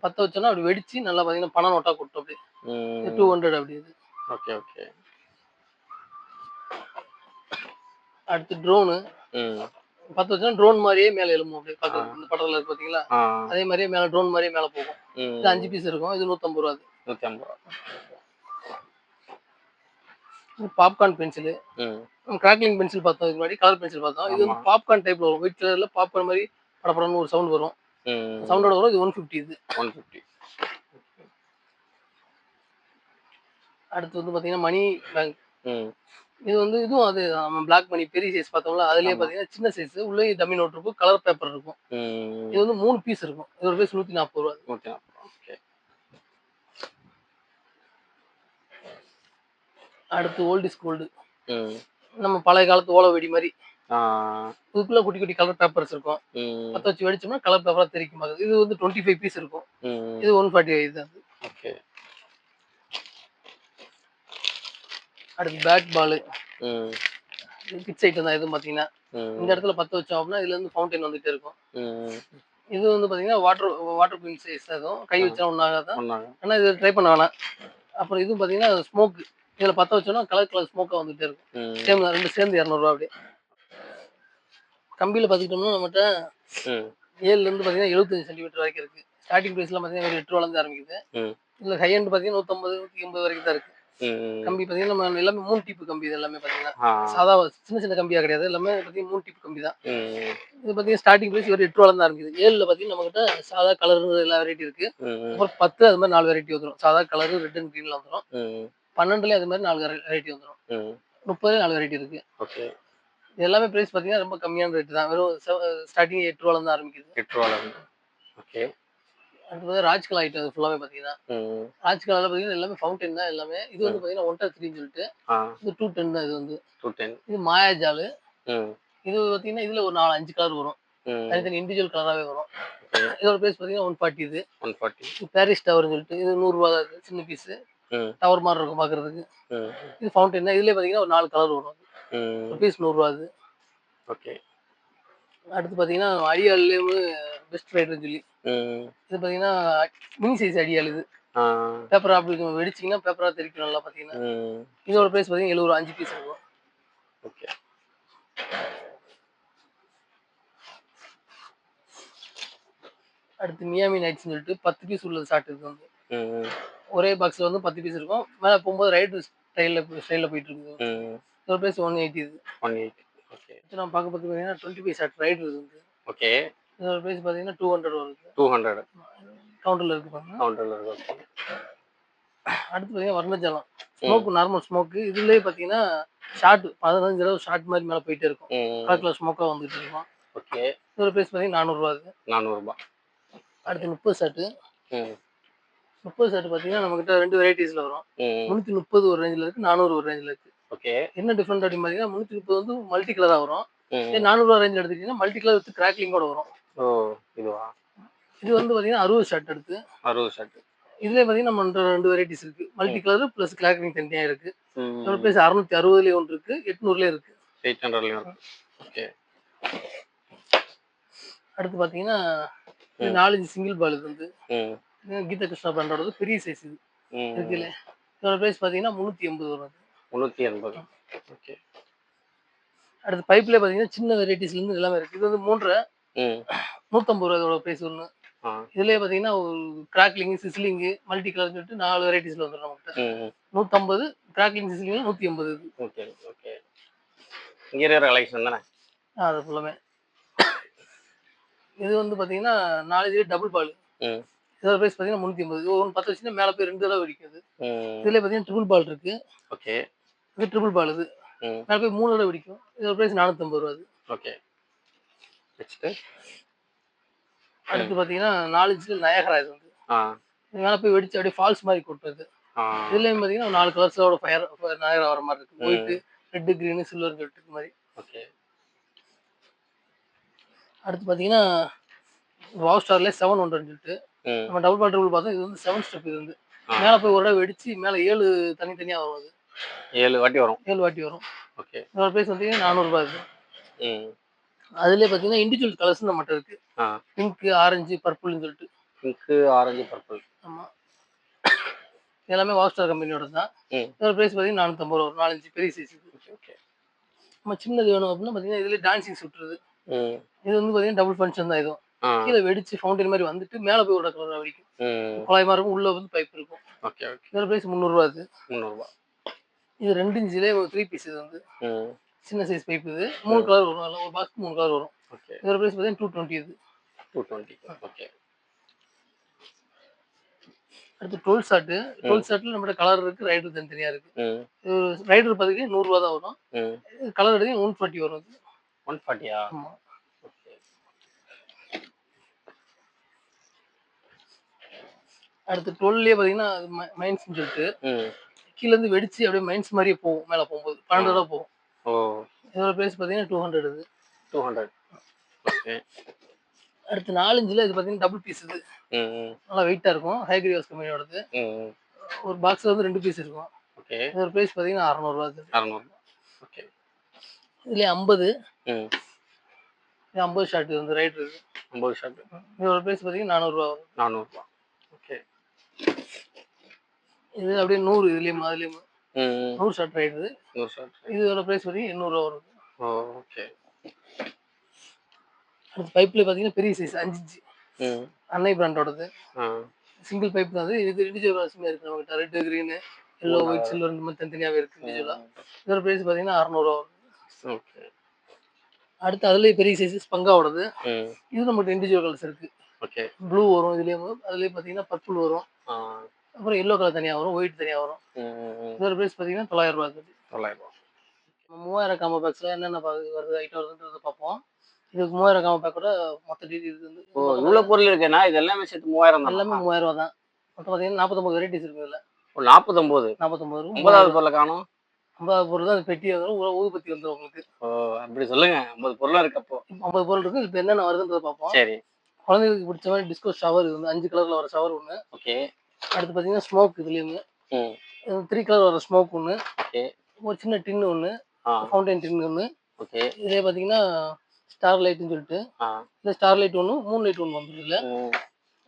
பத்த வச்சோம்னா அப்படி வெடிச்சு நல்லா பாத்தீங்கன்னா பண நோட்டா கொட்டும். அப்படியே 200 அப்படி. இது ஓகே. ஓகே. அடுத்து ட்ரோனு. பத்து வச்சா ட்ரோன் மாதிரியே மேல எழும்பும். அப்படியே பார்க்கறது இந்த படத்துல இருக்கு பாத்தீங்களா, அதே மாதிரியே மேல ட்ரோன் மாதிரியே மேல போகும். இது 5 பீஸ் இருக்கும். இது 150 ரூபா. 150 ரூபா. Popcorn pencil. கிராக்லிங் பென்சில் பார்த்தோம். இதுக்கு முன்னாடி கலர் பென்சில் பார்த்தோம். இது வந்து பாப்கார்ன் டைப்ல வரும். ஒயிட் கலர்ல பாப்கார்ன் மாதிரி படப்படன்னு ஒரு சவுண்ட் வரும். சவுண்டோட வரும். இது 150. இது 150. அடுத்து வந்து பாத்தீங்கன்னா மணி பேங்க். இது வந்து இதுவும் அது நம்ம பிளாக் மணி பெரிய சைஸ் பார்த்தோம்ல, அதுலயே பாத்தீங்கன்னா சின்ன சைஸ் உள்ளே டம்மி நோட் இருக்கும், கலர் பேப்பர் இருக்கும். இது வந்து 3 பீஸ் இருக்கும். இதோட பிரைஸ் 140 ரூபா. 140. ஓகே. அடுத்து ஓல்ட் இஸ் கோல்டு. நம்ம பழைய காலத்து ஓலை வெடி மாதிரி இதுக்குள்ள குட்டி குட்டி கலர் பேப்பர்ஸ் இருக்கும். பத்த வச்சு வெடிச்சோம்னா கலர் பேப்பரா தெரிக்கும். இது வந்து 25 பீஸ் இருக்கும். இது 145 தான். ஓகே. அடுத்து பேட் பால். கிட்ஸ் ஐட்டம் தான். இது பாத்தீங்கன்னா இந்த இடத்துல பத்த வச்சோம் அப்படின்னா இதுல இருந்து ஃபவுண்டைன் வந்துட்டே இருக்கும். இது வந்து பாத்தீங்கன்னா வாட்டர் பின் சைஸ். அதுவும் கை வச்சா ஒன்றாகாதான். ஆனா இது ட்ரை பண்ண வேணாம். அப்புறம் இது பாத்தீங்கன்னா ஸ்மோக். இதுல பத்த வச்சோம்னா கலர் ஸ்மோக்கா வந்துட்டே இருக்கும். சேம் 2 சேர்ந்து 200 ரூபா. அப்படியே கம்பியில பாத்துக்கிட்டோம்னா நம்மகிட்ட 7ல இருந்து பாத்தீங்கன்னா 75 சென்டிமீட்டர் வரைக்கும் இருக்கு. ஸ்டார்டிங் பிரைஸ்ல பாத்தீங்கன்னா 8 ரூபால இருந்து ஆரம்பிக்குது. இதுல ஹை எண்ட் பாத்தீங்கன்னா 150, 180 வரைக்கும் தான் இருக்கு. கம்பி பாத்தீங்கன்னா நம்ம எல்லாமே 3 டிப் கம்பி. இது எல்லாமே பாத்தீங்கன்னா சாதா சின்ன சின்ன கம்பியா கிடையாது. எல்லாமே பாத்தீங்கன்னா 3 டிப் கம்பி தான். இது பாத்தீங்கன்னா ஸ்டார்டிங் பிரைஸ் ஒரு 8 ரூபால இருந்து ஆரம்பிக்குது. 7ல பாத்தீங்கன்னா நம்ம கிட்ட சாதா கலர் எல்லா வெரைட்டி இருக்கு. அப்புறம் 10 அது மாதிரி 4 வெரைட்டி வந்துடும். சாதா கலர், ரெட் அண்ட் கிரீன்ல வந்துடும். 12ல அது மாதிரி 4 வெரைட்டி வந்துடும். 30ல 4 வெரைட்டி இருக்கு. ஓகே. எல்லாமே பிரைஸ் பாத்தீங்கன்னா ரொம்ப கம்மியான ரேட் தான். வெறும் ஸ்டார்டிங் 8 ரூபால இருந்து ஆரம்பிக்குது. 8 ரூபால இருந்து. ஓகே. அடுத்து ராஜ்கலா ஐட்டம் ஃபுல்லாவே பாத்தீங்கன்னா ராஜ்கலால பாத்தீங்கன்னா எல்லாமே ஃபவுண்டைன் தான் எல்லாமே. இது வந்து பாத்தீங்கன்னா 1-3 சொல்லிட்டு இது 210 தான். இது வந்து 210. இது மாயாஜால். இது பாத்தீங்கன்னா இதுல ஒரு 4-5 கலர் வரும். தனித்தனி இண்டிவிஜுவல் கலராவே வரும். இதோட பிரைஸ் பாத்தீங்கன்னா 140. இது 140. பாரிஸ் டவர்னு சொல்லிட்டு இது 100 ரூபா தான். இருக்கு சின்ன பீஸ். டவர் மாதிரி இருக்கும் பாக்குறதுக்கு. இது ஃபவுண்டைன் தான். இதுலயே பாத்தீங்கன்னா ஒரு 4 கலர் வரும். ஒரு பீஸ் 100 ரூபா. இது ஓகே. அடுத்து பாத்தீங்கன்னா அடியாலுமே பெஸ்ட் ரைடர்னு சொல்லி இது பாத்தீங்கன்னா மினி சைஸ் அடியால். இது பேப்பர் அப்படி வெடிச்சிங்கன்னா பேப்பரா தெரிக்கும் நல்லா பாத்தீங்கன்னா. இதோட பிரைஸ் பாத்தீங்கன்னா 70 ரூபா. 5 பீஸ் இருக்கும். ஓகே. அடுத்து மியாமி நைட்ஸ் சொல்லிட்டு 10 பீஸ் உள்ளது ஷார்ட் இருக்கு. வந்து ஒரே பாக்ஸ்ல வந்து 10 பீஸ் இருக்கும். மேல போகும்போது ரைடர் ஸ்டைல்ல போயிட்டு இருக்கு. இதோட பிரைஸ் 180. இது 180. ஓகே. நம்ம பார்க்க பார்த்தீங்கன்னா 25 ஷார்ட் ரைடர் இருக்கு. ஓகே. இதோட ப்ரைஸ் பார்த்தீங்கன்னா 200 வருது. 200 கவுண்டரில் இருக்கு பாருங்க. கவுண்டர்ல இருக்கு. அடுத்து பார்த்தீங்கன்னா வர்ணஜலம் ஸ்மோக்கு, நார்மல் ஸ்மோக்கு. இதுலேயே பார்த்தீங்கன்னா ஷார்ட் 15 தடவை ஷார்ட் மாதிரி மேலே போயிட்டே இருக்கும். கலர் கலர் ஸ்மோக்காக வந்துட்டு இருக்கும். ஓகே. இதோட ப்ரைஸ் பார்த்தீங்கன்னா 400 ரூபா அது. 400 ரூபாய். அடுத்து 30 ஷார்ட்டு. ம் 30 ஷார்ட் பார்த்தீங்கன்னா நம்மகிட்ட 2 வெரைட்டிஸில் வரும். 330 ஒரு ரேஞ்சில் இருக்குது, 400 ஒரு ரேஞ்சில் இருக்குது. ஓகே. என்ன டிஃப்ரெண்ட் அப்படின்னு பார்த்தீங்கன்னா 330 வந்து மல்டி கலராக வரும். ம் 400 ரேஞ்சில் எடுத்துக்கிட்டிங்கன்னா மல்டி கலர் வித் கிராக்லிங்கோட வரும். ஓ இதுவா? இது வந்து பார்த்தீங்கன்னா 60 ஷார்ட் எடுத்து. 60 ஷர்ட். இதுலேயே பார்த்தீங்கன்னா நம்ம 2 வெரைட்டிஸ் இருக்குது. மல்டி கலர் ப்ளஸ் கிராக்லிங் தனியாக இருக்குது. ம் இதோட ப்ரைஸ் 660லேயே ஒன்று இருக்குது, 800லேயே இருக்குது. 800லயும் இருக்கு. ஓகே. அடுத்து பார்த்தீங்கன்னா இது 4 இன்ச் சிங்கிள் பால். இது வந்து ம் கீதா கிருஷ்ணா பிராண்டோடது பெரிய சைஸ் இது ம் இருக்குல்ல. இதோட ப்ரைஸ் பார்த்தீங்கன்னா 380 வரும். 380. ஓகே. அடுத்து பைப்லேயே பார்த்தீங்கன்னா சின்ன வெரைட்டிஸ்லேருந்து எல்லாமே இருக்குது. இது வந்து 3.5 ம் 150 ரூபா இதோட ப்ரைஸ் ஒன்று. ஆ இதுலேயே பார்த்தீங்கன்னா ஒரு கிராக்லிங்கு, சிஸ்லிங்கு, மல்டி கலர்னு சொல்லிட்டு 4 வெரைட்டிஸில் வந்துடும் நம்மகிட்ட. ம் 150 கிராக்லிங், சிஸ்லிங் 180 இது. ஓகே. ஓகே. இங்க இருக்கிற கலெக்ஷன் தானே? அது ஃபுல்லாமே. இது வந்து பார்த்தீங்கன்னா 4 ஜிபி டபுள் பால். ம் இதோட ப்ரைஸ் பார்த்தீங்கன்னா 380. இது ஒன்று 10 வச்சுன்னா மேலே போய் 2 தடவை வெடிக்குது. ம் இதுலேயே பார்த்தீங்கன்னா ட்ரிபிள் பால் இருக்குது. ஓகே. இது ட்ரிபிள் பால். இது ம் மேலே போய் 3 தடவை வெடிக்கும். இதோட ப்ரைஸ் 450 ரூபா. ஓகே. நெக்ஸ்ட். அடுத்து பார்த்தீங்கன்னா 4 இன்ச்சில் நயகரா. இது வந்து ஆ இது மேலே போய் வெடிச்சு அப்படியே ஃபால்ஸ் மாதிரி கொட்டுது. ஆ இதுலேயும் பார்த்தீங்கன்னா 4 கலர்ஸோட நயகரா வர மாதிரி இருக்குது. ஒயிட்டு, ரெட்டு, க்ரீனு, சில்வர் சொல்லிட்டு மாதிரி. ஓகே. அடுத்து பார்த்தீங்கன்னா வாவ் ஸ்டார்லேயே 700 சொல்லிட்டு ம் நம்ம டபுள் பால் ட்ரிபிள் பார்த்தோம். இது வந்து 7 ஸ்டெப். இது வந்து மேலே போய் ஒரு தடவை வெடிச்சு மேலே 7 தனித்தனியாக வரும். அது 7 வாட்டி வரும். 7 வாட்டி வரும். ஓகே. இதோட ப்ரைஸ் பார்த்தீங்கன்னா 400 ரூபா. இது ம் அதுலேயே பார்த்தீங்கன்னா இண்டிவிஜுவல் கலர்ஸ் நம்மகிட்ட இருக்குது. ஆ பிங்க், ஆரஞ்சு, பர்பிள்னு சொல்லிட்டு. Pink, orange, purple. ஆமாம், எல்லாமே வாவ் ஸ்டார் கம்பெனியோட தான். ம் இதோட ப்ரைஸ் பார்த்தீங்கன்னா 450 ரூபா. 4 இன்ச்சு பெரிய சைஸ். இது ஓகே. நம்ம சின்னது வேணும் அப்படின்னா பார்த்தீங்கன்னா இதுலேயே டான்சிங் சுட்டுறது. ம் இது வந்து பார்த்தீங்கன்னா டபுள் ஃபங்க்ஷன் தான். இதுவும் ஆ கீழே வெடிச்சு ஃபவுண்டைன் மாதிரி வந்துட்டு மேலே போய் ஒரு கலர் வெடிக்கும். ம் குழாய் மாதிரி இருக்கும், உள்ளே வந்து பைப் இருக்கும். ஓகே. ஓகே. இதோட ப்ரைஸ் 300 ரூபா. அது 300 ரூபாய். இது 2 இன்ச்சிலே ஒரு 3 பீஸ். இது வந்து ம் சின்ன சைஸ் பைப். இது 3 கலர் வரும். அதில் ஒரு பாக்ஸ் 3 கலர் வரும். ஓகே. இதோட ப்ரைஸ் பார்த்தீங்கன்னா 220. இது 220. ஓகே. அடுத்து 12 ஷார்ட்டு. 12 ஷார்ட்டில் நம்மகிட்ட கலர் இருக்குது, ரைடர் தனித்தனியாக இருக்குது. ம் இது ரைடர் பார்த்தீங்கன்னா 100 ரூபா தான் வரும். ம் கலர் எடுத்தீங்கன்னா 140 வரும். அது 140யா? ஆமாம். ஓகே. அடுத்து 12லேயே பார்த்தீங்கன்னா அது மைன்ஸ்னு சொல்லிட்டு ம் கீழேருந்து வெடிச்சு அப்படியே மைன்ஸ் மாதிரியே போகும். மேலே போகும்போது 12 ரூபா போகும். ஓ இதோட ப்ரைஸ் பார்த்தீங்கன்னா 200. இது 200. ஓகே. அடுத்து 4 இன்ச்சில் இது பார்த்தீங்கன்னா டபுள் பீஸ். இது ம் ம் நல்லா வெயிட்டாக இருக்கும். ஹைக்ரிவாஸ் கம்பெனியோடது. ம் ஒரு பாக்ஸில் வந்து 2 பீஸ் இருக்கும். ஓகே. இதோட ப்ரைஸ் பார்த்தீங்கன்னா 600 ரூபா. இது 600. ஓகே. இதுலேயே 50. ம் இது 50 ஷார்ட். இது வந்து ரைடர். இது 50 ஷர்ட். இதோட ப்ரைஸ் பார்த்தீங்கன்னா 400 ரூபா வரும். 400 ரூபாய். ஓகே. இது அப்படியே 100. இதுலேயும் அதுலேயும் ம் 100 ஷார்ட் ரைடர். 100 ஷர்ட். இதோட ப்ரைஸ் பார்த்தீங்கன்னா 800 ரூபா வரும். ஓ ஓகே. அடுத்து பைப்லேயே பார்த்தீங்கன்னா பெரிய சைஸ் 5 இன்ச்சு ம் அன்னை பிராண்டோடது. ஆ சிங்கிள் பைப் தான். அது இது இண்டிவிஜுவல் கலர்ஸுமே இருக்குது நம்மகிட்ட. Red, green, yellow, white, silver இந்த மாதிரி தனித்தனியாகவே இருக்குது இண்டிவிஜுவலாக. இதோட ப்ரைஸ் பார்த்தீங்கன்னா 600 ரூபா வரும். ஓகே. அடுத்து அதுலேயே பெரிய சைஸ் ஸ்பங்காவோடது. ம் இது நம்மகிட்ட இண்டிவிஜுவல் கலர்ஸ் இருக்குது. ஓகே. ப்ளூ வரும். இதுலேயும் அதுலேயே பார்த்தீங்கன்னா பர்பிள் வரும். ஆ அப்புறம் எல்லோ கலர் தனியாக வரும், ஒயிட் தனியாக வரும். ம் இதோட ப்ரைஸ் பார்த்தீங்கன்னா 900 ரூபா. 900 ரூபாய். நம்ம 3000 காம்போ பேக்ஸில் என்னென்ன வருது ஐட்டம் வருதுன்றதை பார்ப்போம். இதுக்கு 3000 காம்போ பேக்கோட மொத்த டீட்டெயில்ஸ் வந்து ஓ இவ்வளோ பொருள் இருக்கேன்னா இது எல்லாமே சேர்த்து 3000 தான். எல்லாமே 3000 ரூபா தான். மொத்தம் பார்த்தீங்கன்னா 49 வெரைட்டிஸ் இருக்குது. இதில் ஓ 49. 49 இருக்கும். 50வது பொருளை காணும். 50 பொருள் தான். அது பெட்டி வந்துடும், ஊதுபத்தி வந்துடும் உங்களுக்கு. ஓ அப்படி சொல்லுங்க. 50 பொருளா இருக்கப்போ. 50 பொருள் இருக்குது. இப்போ என்னென்ன வருதுன்றதை பார்ப்போம். சரி. குழந்தைங்களுக்கு பிடிச்ச மாதிரி டிஸ்கோ ஷவர். இது வந்து 5 கலரில் வர ஷவர் ஒன்று. ஓகே. அடுத்து பார்த்தீங்கன்னா ஸ்மோக். இதுலேயுமே ம் 3 கலர் வர ஸ்மோக் ஒன்று. ஓகே. ஒரு சின்ன டின்னு ஒன்று, ஆ ஃபவுண்டைன் டின்னு ஒன்று. ஓகே. இதே பார்த்தீங்கன்னா ஸ்டார் லைட்டுன்னு சொல்லிட்டு ஆ இல்லை ஸ்டார் லைட் ஒன்று, மூன் லைட் ஒன்று வந்துடும். இதில் ம்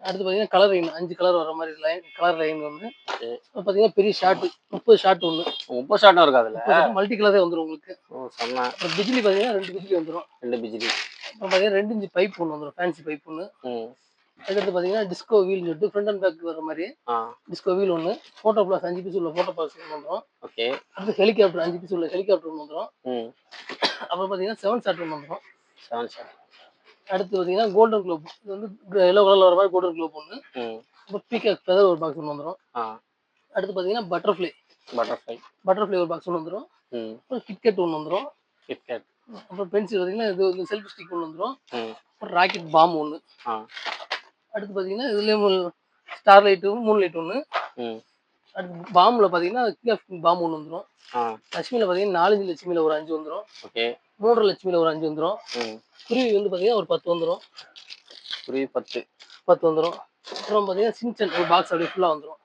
அடுத்து பார்த்தீங்கன்னா கலர் லைன் 5 கலர் வர மாதிரி லைன், கலர் லைன் வந்து. ஓகே. பார்த்தீங்கன்னா பெரிய ஷார்ட் 30 ஷார்ட் ஒன்று. 30 ஷாட்டும் இருக்கு அதுல. மல்டி கலரே வந்துடும் உங்களுக்கு. ஓ செம்ம. அப்புறம் பிஜிலி பார்த்தீங்கன்னா 2 பிஜிலி வந்துடும். 2 பிஜிலி. அப்புறம் பார்த்தீங்கன்னா 2 இன்ச்சு பைப் ஒன்று வந்துடும், ஃபேன்சி பைப் ஒன்று. ம் அதுக்கடுத்து பார்த்தீங்கன்னா டிஸ்கோ வீல் சொல்லிட்டு ஃப்ரண்ட் அண்ட் பேக் வர மாதிரி ஆ டிஸ்கோ வீல் ஒன்று. ஃபோட்டோ ப்ளஸ் 5 பீஸ் உள்ள ஃபோட்டோ ப்ளஸ் ஒன்று வந்துடும். ஓகே. அடுத்து ஹெலிகாப்டர் 5 பீஸ் உள்ள ஹெலிகாப்டர் ஒன்று வந்துடும். ம் அப்புறம் பார்த்தீங்கன்னா 7 ஷாட் ஒன்று வந்துடும். 7 ஷாட். அடுத்து பார்த்தீங்கன்னா கோல்டன் குளோப், இது வந்து எல்லோ கலரில் வர மாதிரி கோல்டன் குளோப் ஒன்று. அப்புறம் பீகாக் ஃபெதர் ஒரு பாக்ஸ் ஒன்று வந்துடும். அடுத்து பார்த்தீங்கன்னா பட்டர்ஃப்ளை ஒரு பாக்ஸ் ஒன்று வந்துடும். அப்புறம் கிட்கேட் ஒன்று வந்துடும். அப்புறம் பென்சில் பார்த்தீங்கன்னா இது வந்து செல்ஃபி ஸ்டிக் ஒன்று வந்துடும். அப்புறம் ராக்கெட் பாம் ஒன்று. அடுத்து பார்த்தீங்கன்னா இதுலேயும் ஸ்டார் லைட்டு, மூன் லைட் ஒன்று. அடுத்து பாம்பில் பார்த்தீங்கன்னா கிங் ஆஃப் பாம் ஒன்று வந்துடும். லட்சுமியில் பார்த்தீங்கன்னா 4 லட்சுமியில் ஒரு 5 வந்துடும். 3 லட்சுமியில் ஒரு 5 வந்துடும். குருவி வந்து பார்த்தீங்கன்னா ஒரு 10 வந்துடும். குருவி 10 வந்துடும். அப்புறம் பார்த்தீங்கன்னா சின்சன் ஒரு பாக்ஸ் அப்படியே ஃபுல்லாக வந்துடும்.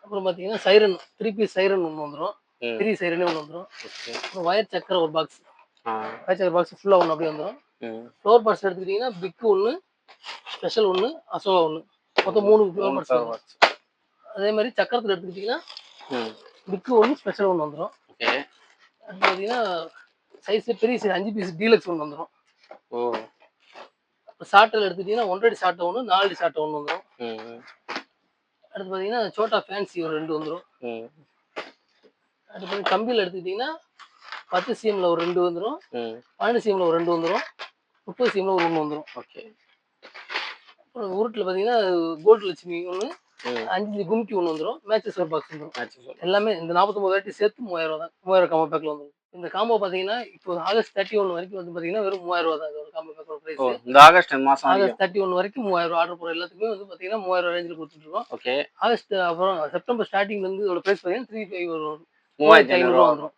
அப்புறம் பார்த்தீங்கன்னா சைரன் 3 பீஸ் சைரன் ஒன்று வந்துடும். பெரிய சைரனே ஒன்று வந்துடும். அப்புறம் வயர் சக்கரை ஒரு பாக்ஸ், வயர் சக்கரை பாக்ஸ் ஃபுல்லாக ஒன்று அப்படியே வந்துடும். ஃப்ளோர் பாக்ஸ் எடுத்துக்கிட்டிங்கன்னா பிக்கு ஒன்று, ஸ்பெஷல் ஒன்று, அசோகா ஒன்று, மொத்தம் 3 ஃப்ளோர் பாக்ஸ். அதே மாதிரி சக்கரத்தில் எடுத்துக்கிட்டிங்கன்னா பிக்கு ஒன்று, ஸ்பெஷல் ஒன்று வந்துடும். அடுத்து பார்த்தீங்கன்னா சைஸ் பெரிய சைஸ் 5 பீஸ் டீலக்ஸ் ஒன்று வந்துடும். ஷார்ட்டில் எடுத்துக்கிட்டிங்கன்னா 1.5 அடி ஷார்ட் ஒன்று, 4 அடி ஷார்ட் ஒன்று வந்துடும். அடுத்து பார்த்தீங்கன்னா சோட்டா ஃபேன்சி ஒரு 2 வந்துடும். அடுத்து கம்பியில் எடுத்துக்கிட்டிங்கன்னா 10 சிஎம்ல ஒரு 2 வந்துடும். 12 சிஎம்ல ஒரு 2 வந்துடும். 30 சிஎம்ல ஒரு 1 வந்துடும். அப்புறம் உருட்டில் பார்த்தீங்கன்னா கோல்டு லட்சுமி ஒன்று, 5 கும்கி ஒன்று வந்துடும். மேட்சஸ் ஒரு பாக்ஸ் வந்துடும். எல்லாமே இந்த 49 வெரைட்டி சேர்த்து 3000 தான். 3000 காம்போ பேக்கில் வந்துடும். இந்த காம்போ பார்த்தீங்கன்னா இப்போ ஆகஸ்ட் 31 வரைக்கும் வந்து பார்த்தீங்கன்னா வெறும் 3000 தான். இது ஒரு காம்போ பேக்கோட ப்ரைஸ். இந்த ஆகஸ்ட் மாதம் ஆகஸ்ட் 31 வரைக்கும் 3000 ஆர்டர் போகிற எல்லாத்துக்குமே வந்து பார்த்தீங்கன்னா 3000 ரேஞ்சில் கொடுத்துட்ருக்கோம். ஆகஸ்ட் அப்புறம் செப்டம்பர் ஸ்டார்டிங்லேருந்து இதோட ப்ரைஸ் பார்த்தீங்கன்னா 3500 வரும். 3500 வந்துடும்.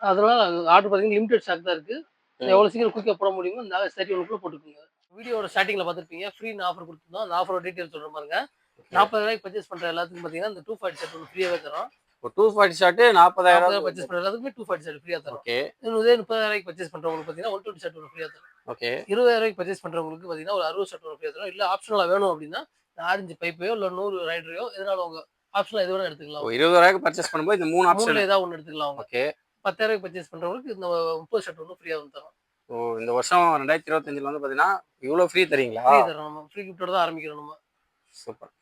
அதனால ஆர்டர் பார்த்தீங்கன்னா லிமிடெட் ஸ்டாக் தான் இருக்குது. எவ்வளோ சீக்கிரம் குயிக்காக போட முடியுமோ இந்த ஆகஸ்ட் 31 போட்டுக்கோங்க. வீடியோட ஸ்டார்டிங்கில் பார்த்துருப்பீங்க ஃப்ரீன்னு ஆஃபர் கொடுத்துருந்தோம். அந்த ஆஃபரோட டீட்டெயில் சொல்கிற பாருங்க. 40,000 பர்ச்சேஸ் பண்ணுற எல்லாத்துக்கும் பார்த்தீங்கன்னா இந்த 240 ஷர்ட் ஒன்று ஃப்ரீயாகவே தரோம். 240 ஷர்ட் 40,000 பர்ச்சேஸ் பண்ணுற எல்லாத்துக்குமே 240 ஷர்ட் ஃப்ரீயாக தரும். இதே 30,000 பர்ச்சேஸ் பண்ணுறவங்களுக்கு பார்த்தீங்கன்னா 120 ஷர்ட் ஒன்று ஃப்ரீயாக தரும். 20,000 பர்ச்சேஸ் பண்ணுறவங்களுக்கு பார்த்தீங்கன்னா ஒரு 60 ஷர்ட் ஒன்று ஃப்ரீயாக தரும். இல்லை ஆப்ஷனலாக வேணும் அப்படின்னா ஆரஞ்சு பைப்பையோ இல்லை 100 ரைடரையோ எதனால உங்க ஆப்ஷனலாக எது வேணா எடுத்துக்கலாம். 20,000 பர்ச்சேஸ் பண்ணும்போது இந்த 3 ஆப்ஷன் ஏதாவது ஒன்று எடுத்துக்கலாம். அவங்க 10,000 பர்ச்சேஸ் பண்ணுறவங்களுக்கு இந்த 30 ஷர்ட் ஒன்று ஃப்ரீயாக வந்து தரும். இந்த வருஷம் 2025 வந்து பார்த்தீங்கன்னா இவ்வளோ ஃப்ரீ தரீங்களா? ஃப்ரீ தரோம். நம்ம ஃப்ரீ கிஃப்டோட தான் ஆரம்பிக்கிறோம் நம்ம. சூப்பர்.